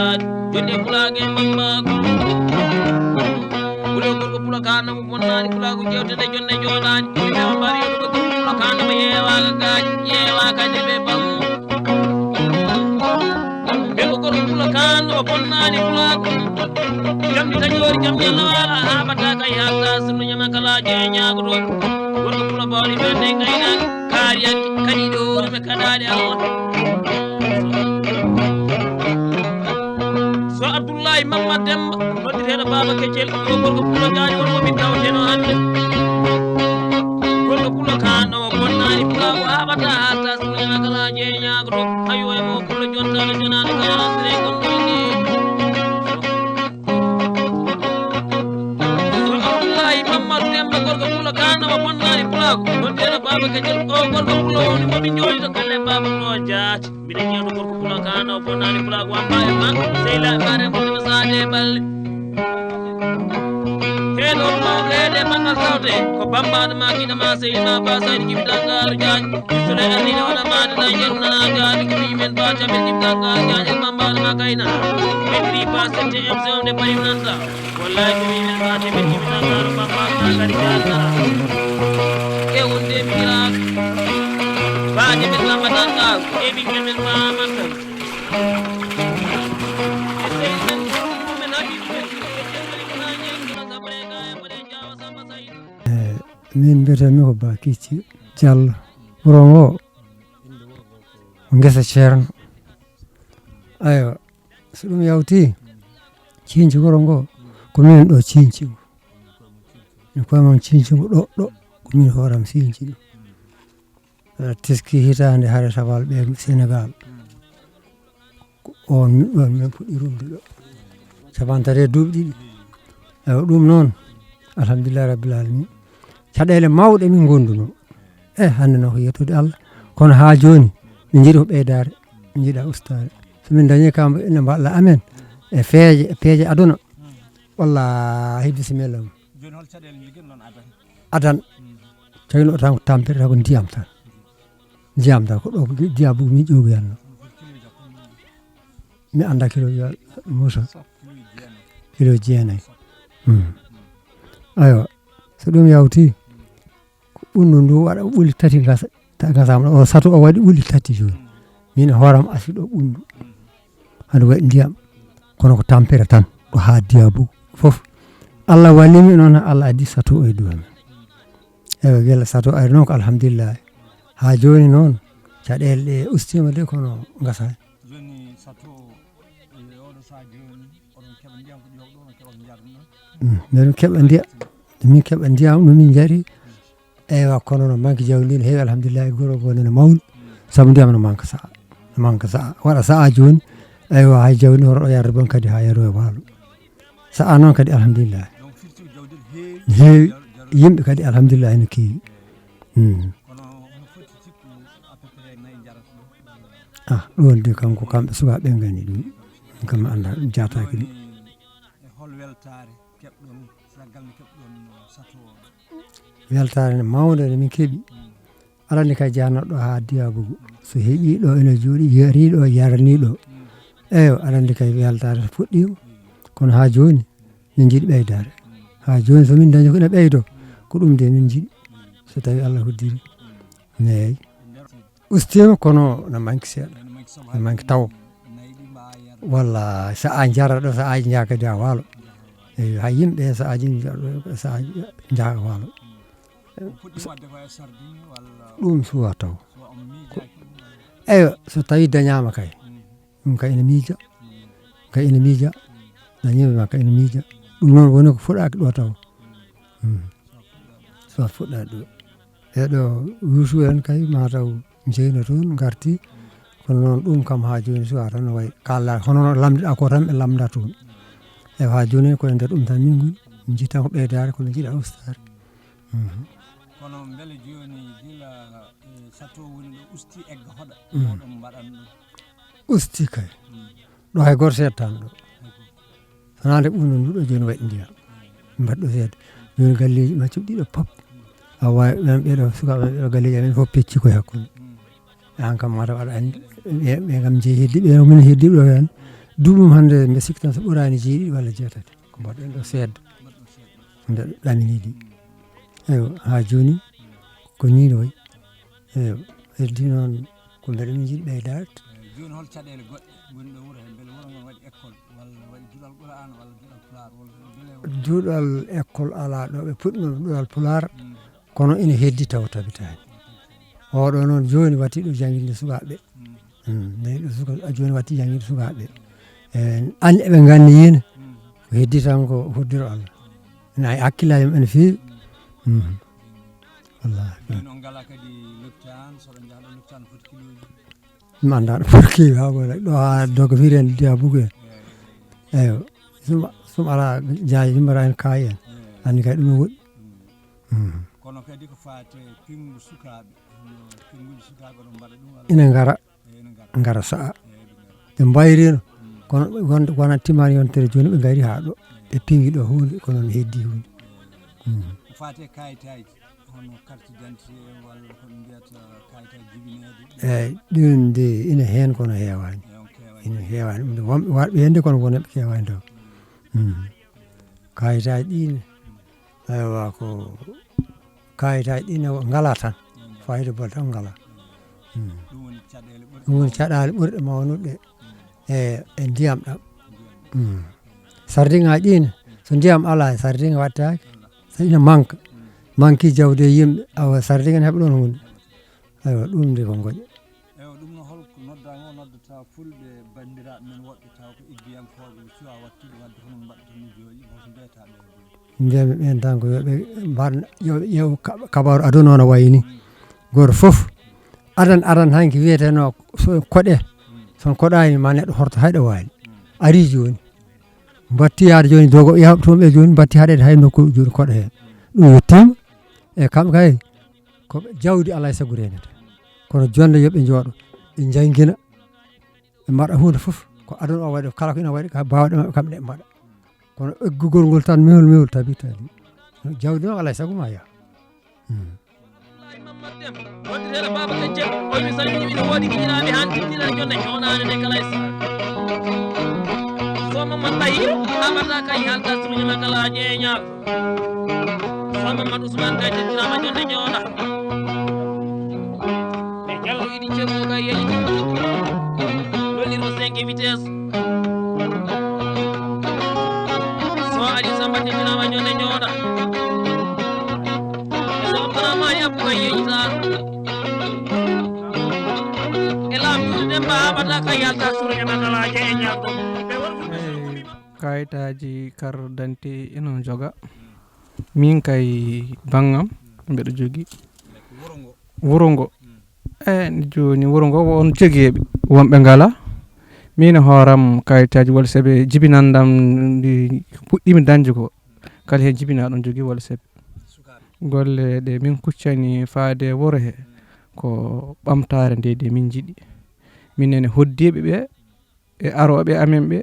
gaaj jonde pulaage mammaako bulo gorko pula kana mo bonnani pulaago jewtede jonde jooɗaani ɓe mbari yoɗugo gorko pula kana mo yeewaaga gaaj yeewa kadi ɓe bamu ɓe ko gorko pula kana mo bonnani pulaago jamdi tañoori jam ñalla waala haɓata kay haalta sirno ñama kalaaje e ñaagotoɓe gorko pula bawɗi ɓende gaynaani kaari yanke kadi ɗoruɓe kaɗaɗe allah so abdoullahi mamad demba noddirteɗo baba keccel o gorko pula gaani wonmo min tawteno hannde gorko pula kanɗomo bonnani pulaago haɓata haalta sirno ñama kalaaje e ñaagotoɓe hayo e mo pula jontano jonaɗo kalandire gonɗo ni demba gorko pula kanama bonnani pulaago noddirteɗo baba keccel o gorko pula woni momin jooɗito galle baba ɗo jaati mbiɗa ƴewdo gorko pula kana o bonnani pulaago wampa e ma seyla bare mudema saade balle heɗo mawɗede banngal sawte ko bambaɗo ma kiɗama seydima ba saydi jibitangaro jaañ sole annine waɗa madeɗa jerunana jaani ko wimen ba camen jibitangaro jaañ e bambaɗo ma kayna ɓetri ba sette émission de paymnanta wallahi ko wimen ba camen jibitangaro bambaɗo ma kadi jaalnata e wonde miiraako baaje men lambatangal e ɓinguel men mamantan min mbiyetemi ko Ba Kicci Diallo wuro ngo ko ngesa ceerno aywa so ɗum yawti cinci wuro ngo ko minen ɗo cinci ngo min koyemam cinci ngo ɗo ko min hooram cinci ɗum teski hitande haare tawal ɓe Sénégal on ɗon min puɗɗi rumde ɗo capantati e duuɓi ɗiɗi eywa ɗum noon alhamdulillahi rabbil alamin caɗele mawɗe min gonduno hande noon ko yettude Allah kono ha joni min jiiɗi ko ɓeydare min jiiɗa ustade somin dañi kam ene mballa amen e peeje aduna wallahi bisimilla mum adan cagino tan ko tampere tan ko ndiyam tan ko ɗo ko diyabu mi ƴogoyanno mi anda kilo musa kilo jeenayyi aywa so ɗum yawti ko ɓundu ndu waɗa ɓuli tati gasama o sato o waɗi ɓuli tati joni min hooram asi ɗo ɓundu haɗa waɗi ndiyam kono ko tampere tan ɗo ha diyabu foof Allah wallimi noon Allah addi sato o e duwamen eywa guila sato ari noon ko alhamdulillahi ha joni noon caɗele ɗe ustima de kono gasa min keɓa ndiyam min keɓa ndiyam ɗum min jaari eywa kono no manque jawdi ne heewi alhamdulillahi goro gone ne mawni saabu ndiyam no manque sa'a waɗa sa'a joni eywa hay jawdi hoto ɗo yarde bon kadi ha yaro e waalo sa'a noon kadi alhamdulillahi heewi yimɓe kadi alhamdulillahi no keewi ɗon de kanko kamɓe sukaɓe gani ɗum kam mi anda ɗum jataki ɗum weltare nde mawde nde min keeɓi alani kay janoɗo ha diyabugu so heeɓi ɗo ene jooɗi yariɗo yaraniɗo eywa aɗa kay weltare fuɗɗima kono ha joni min jiiɗi ɓeydare ha joni somin dañi ko ene ɓeydo ko ɗum de min jiiɗi so tawi Allah hoddiri eyyi ustima kono no manque seeɗa no manque taw walla sa jara ɗo sa aji jaa kadi ha waalo eyyi hay yimɓe sa aji jaa waalo ɗum suwa taw eywa so tawi dañama kay ɗum kay ene miija dañima ma kay ene miija ɗum noon woni ko fuɗaki ɗo taw so fuɗɗaki ɗo eɗo yuusu en kay mataw jeyno toon garti kono noon ɗum kam ha joni suwa tan no wayi kala hono lamdiɗa ko tan ɓe lamda toon eywa ha joni koye nder ɗum tan min goni min jiitan ko ɓeydare kono jiiɗa ustare kono beele joni gila sato woni ɗo usti egga hoɗa oɗon mbaɗan ɗum usti kay ɗo hay goto seeɗatan ɗo sonade ɓuno nduɗo joni waɗi ndiyam mbaɗɗo seeɗa joni galleji maccuɓe ɗiɗo pop a wawi men ɓeɗo sukaɓe ɓeɗo galleji amen fof pecci koye hakkude an kam mataw aɗa andi ɓe kam jeeyi heddiɓe min heddiɓe ɗo hen duɓum hannde mbe sikki tan so ɓuraani jeeɗiɗi walla jeetati ko mbaɗɗen ɗo seedda nde ɗo ɗamini ɗi eyo haa jooni ko nii ɗo eyo heddi noon ko mbeɗa min jiɗi ɓeydaade joni hol caɗele goɗɗe woni ɗo wuro he beele wuro ngol waɗi école walla waɗi juɗal qur'an walla juɗal pulaar walla juɗal école alaa ɗo ɓe puɗɗino juɗal pulaar kono ina heddi taw tabitaani oɗo noon jooni watti ɗo janginde sukaaɓe joni watti janginde sukaaɓe andi eɓe nganni yino ko heddi tan ko hoddiro Allah ina hakkillaji mum ene feewi wallahi on ngala kadi lopitan soɗo jahɗo lopitan foti kiloji mi annda ɗo foti keewi ha goɗa ɗo ha doga firen diya bugu en eyo sum ala jaaji jumbara en kaayi en anni kay ɗum woɗɗi kono kadi ko fate pingu sukaɓe pinguji sukaɓe ɗo mbaɗa ɗum ina ngara sa'a ɓe mbayrino kono wona timmani yontere joni ɓe ngari ha ɗo ɓe pingi ɗo hunde kono mi heddi hunde ko fate kayitaji hono carte d'identité walla kono mbiyata kayitaji jibinede eyyi ɗum de ina hen kono heewani ina heewani ɗum de wonɓe warɓe hende kono wonɓe kewani taw kayitaji ɗine aywa ko kayitaji ɗine ngala tan fayida bol tan ngala ɗum woni caɗale ɓurɗe mawnuɗe e ndiyam ɗam sardin ngaji ɗine so ndiyam ala sardin wattaki so ina manque jawde yimɓe awa sardin heɓa ɗon hunde aywa ɗum de ko goƴa eyo ɗum no holko noddama o noddata fulɓe bandiraɓe men woɓɓe taw ko iggiyankoɓe cuwa wattude wadde hono mbaɗata ni joni holko mbiyataɓe mbiyami ɓen tan ko yoɓe mbarna yoɓe ƴeew kabaru aduna ono wayni goto foof adan hanki wiyeteno koɗe son koɗani ma neɗɗo horto hayɗo waali ari joni batti yaade joni dogo yawɓe toon ɓe joni batti haɗede hay nokku joni koɗo hen ɗum yettima e kamɓe kay ko jawdi alay saago renata kono jonde yooɓe jooɗo ɓe jangguina ɓe mbaɗa hunde foof ko aduna o waɗi kala ko ina waɗi bawɗe mabɓe kamɓe ɗe mbaɗa kono eggugol ngol tan mewol tabi jawdi noon alay saago ma yaa wondirede baba kecce holmi salmini ina woodi kiñiraɓe han timmina jonde joɗade nde kala so mamad ɓayir amata kay halta sirñama kala ƴeeñal so mamad ousmane kay tettinama jonde jooɗa e jallo iɗi cergo kay yeƴi lollirmo 5 vitesse so ali samba tettinama jonde jooɗa ma yabbu kay yeƴitar e lamdude demba amata kay yalta surñama kala ƴeeñal kayitaji carte d'identité ina joga min kay bangam mbeɗa jogui wuro ngo joni wuro ngo on jogueɓe wonɓe ngala min hooram kayitaji walla saabi jibinandam ndi puɗɗimi dañde ko kala hen jibina ɗon jogui walla saabi golle ɗe min kuccani faade wuro he ko ɓamtare nde de min jiiɗi minen hoddiɓe ɓe e aroɓe amen ɓe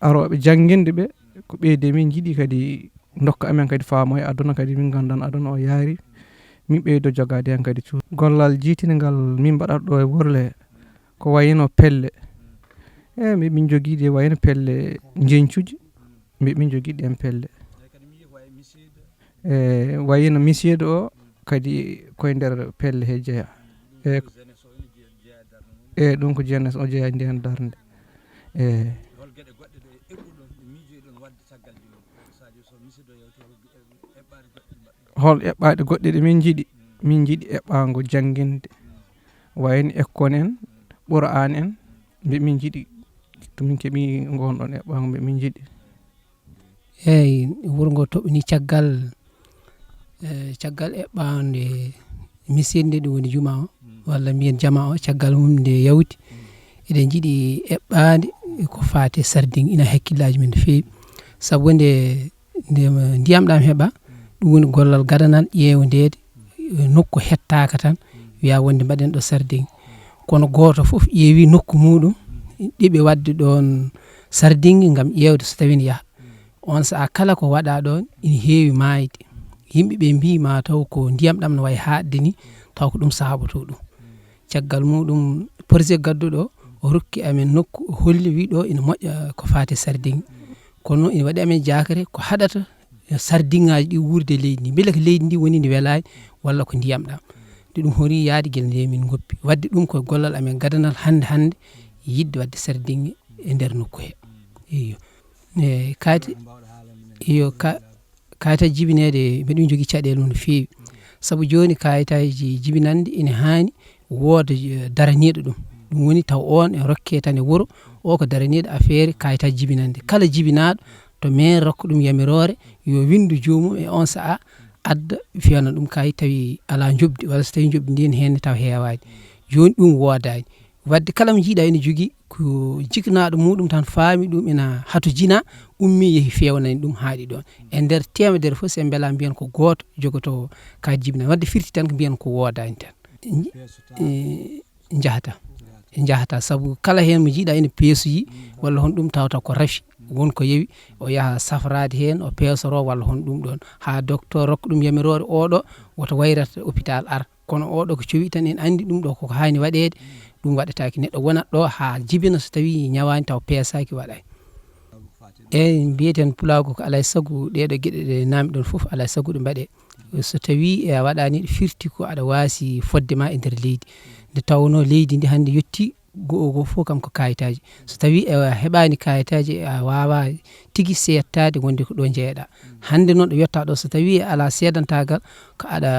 aroɓe jangguinde ɓe ko ɓeyde min jiiɗi kadi dokka amen kadi faamo e aduna kadi min gandan aduna o yaari min ɓeydo jogade hen kadi cuuɗi gollal jiitinigal min mbaɗata ɗo e worle ko wayino pelle min joguiɗi wayno pelle jencuji min joguiɗi en pelle wayino misiedo o kadi koye nder pelle he jeeya ɗum ko jeunesse o jeeya ndi hen darde hol eɓɓaɗe goɗɗe ɗe min jiiɗi eɓɓago jangguinde wayno école en ɓuran en mbe min jiiɗi to min keeɓi gonɗon eɓɓago mbe min jiiɗi eyyi wuuro ngo toɓini caggal eɓɓande misinde ɗum woni juma o walla mbiyen jama o caggal mum nde yawti eɗen jiiɗi eɓɓade ko fate sardin ina hakkillaji men no fewi saabu nde ndiyam ɗam heeɓa ɗum woni gollal gadanal ƴewdede nokku hettaka tan wiya wonde mbaɗen ɗo sardin kono goto foof ƴeewi nokku muɗum ɗiɓe wadde ɗon sardingue gam ƴewde so tawi ne yaaha on saaha kala ko waɗa ɗon ina heewi mayde yimɓeɓe mbima taw ko ndiyam ɗam no wayi haɗde ni taw ko ɗum saboto ɗum caggal muɗum projet gadduɗo o o rokki amen nokku holli wi ɗo ina moƴƴa ko fate sardin kono ina waɗi amen jakare ko haɗata sardinŋaji ɗi wurde leydi ndi beele ko leydi ndi woni ndi welani walla ko ndiyam ɗam nde ɗum hori yaade guel nde min goppi wadde ɗum koye gollal amen gadanal hande yidde wadde sardinŋe e nder nokku he iyo kayte iyo kayitaji jibinede mbiɗum jogui caɗele no fewi saabu joni kayitaji jibinande ina hani wooda daraniɗo ɗum woni taw on e rokke tan e wuuro o ko daraniɗo affaire kayitaji jibinande kala jibinaɗo to maire rokka ɗum yamirore yo windu jomum e on saaha adda fiyana ɗum kayit tawi ala jobdi walla so tawi jobdi ndi ne hen taw hewani joni ɗum wodani wadde kala mo jiiɗa ene jogui ko jiknaɗo muɗum tan faami ɗum ina haato jina ummi yeehi fewnani ɗum haaɗi ɗon e nder temedere fof sen beela mbiyen ko goto jogoto kayit jibinande wadde firti tan ko mbiyen ko wodani tan jahata saabu kala hen mo jiiɗa ene peesoyi walla hon ɗum tawata ko rafi wonko yewi o yaha safrade hen o peesoro walla hon ɗum ɗon ha docteur rokka ɗum yamirore oɗo woto wayrata hôpital ar kono oɗo ko cowi tan en andi ɗum ɗo koko hani waɗede ɗum waɗataki neɗɗo wonat ɗo ha jibina so tawi ñawani taw peesaki waɗay eyyi mbiyeten pulago ko alay saago ɗeɗo gueɗe ɗe namdi ɗon foof alay saago ɗe mbaɗe so tawi a waɗani ɗo firti ko aɗa wasi foddema e nder leydi nde tawno leydi ndi hande yetti go fof kam ko kayitaji so tawi a heɓani kayitaji a wawa tigui settade wonde ko ɗo jeeyaɗa hande noon ɗo yetta ɗo so tawi ala seedantagal ko aɗa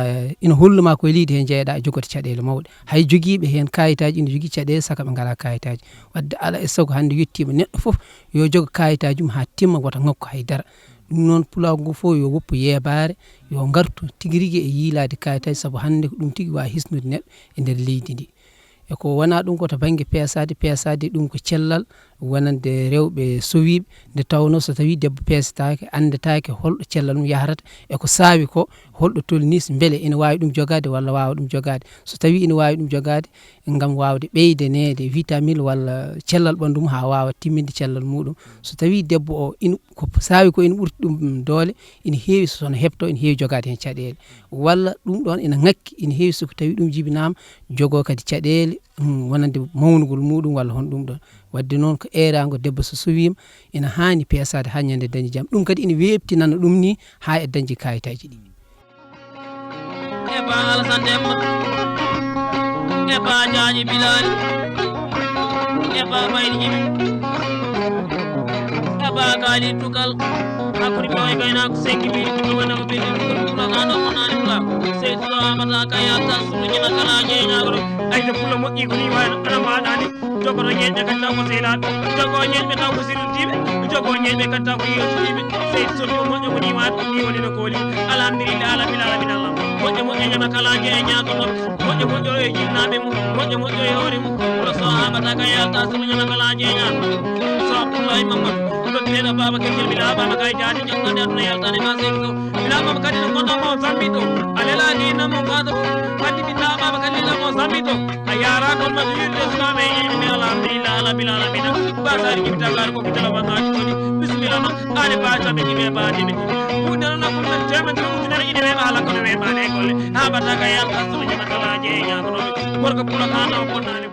ina holluma koye leydi he jeeyaɗa a jogoto caɗele mawɗe hay joguiɓe hen kayitaji ina jogui caɗele saka ɓe ngala kayitaji wadde ala e saago hande yettima neɗɗo foof yo jogo kayitaji mum ha timma woto ngakku haydara ɗum noon pulago ngu fof yo woppu yebare yo gartu tigui rigui e yiilade kayitaji saabu hande ko ɗum tigui wawi hisnude neɗɗo e nder leydi ndi eko wona ɗum koto banggue peesade ɗum ko cellal wonande rewɓe sowiɓe nde tawno so tawi debbo peesatake andetake holɗo cellal mum yahrata eko saawi ko holɗo tolni so beele ina wawi ɗum jogade walla wawa ɗum jogade so tawi ina wawi ɗum jogade gam wawde ɓeydanede vitamine walla cellal ɓandu mum ha wawa timminde cellal muɗum so tawi debbo o ina ko saawi ko ina ɓurti ɗum doole ina heewi sono hebto ina heewi jogade hen caɗele walla ɗum ɗon ina ngakki ina heewi soko tawi ɗum jibinama jogo kadi caɗele wonande mawnugol muɗum walla hon ɗum ɗon wadde noon ko erago debbo so sowima ina hani peesade ha ñande dañi jaam ɗum kadi ina webtinana ɗum ni ha e dañde kayitaji ɗi e ba Alassane Demba e ba Diagne Bilali e ba Baydi Djibi e ba Kali Tukal hakkude ɓe way gaynako senki mbiɗi ɗum wona ko ɓelli ɗum ɗo gano wonani pula seytuɗo amata kayata suɗo ñina kala jeeñagoɗo ayde fulla moƴƴi ko ni wayno ana maɗani jogoto ñeñɓe kadi taw ko sehlaɓe jogo ñeñɓe taw ko sirltiɓe jogo ñeñɓe kadi taw ko yeesuɗiɓe seydi sotti o moƴƴo ko ni wani ɗum ni woni no kooli alhamdulillah alabilallah moƴƴo ñama kala jeeñagoɗo moƴƴo e jinnaɓe mum moƴƴo e hoore mum oɗo so amata kayata suɗo ñama kala jeeñago so abdoullahi mamadou dokkineɗo baba keñel mbiɗa baba kay jaade jokkande aduna yaltane ma seydi to mbiɗa baba kadi no gonɗa mo sammi to a lelani nammo gado kadi mbiɗa baba kadi lelamo sammi to a yara toon maso wirde sukaɓe e yimɓe alhamdulillah alabil alamina basari jibitallare ko bitala wangaji toni bisimilla noon ane bacaɓe jiɓe badeɓe kuɗenona ɓurtan temedere ujunere ine weɓa ala kono weɓade e golle ha mbatta ka yalta suno ñama kala jeeñakonoɓe gorko pula kana o bonnani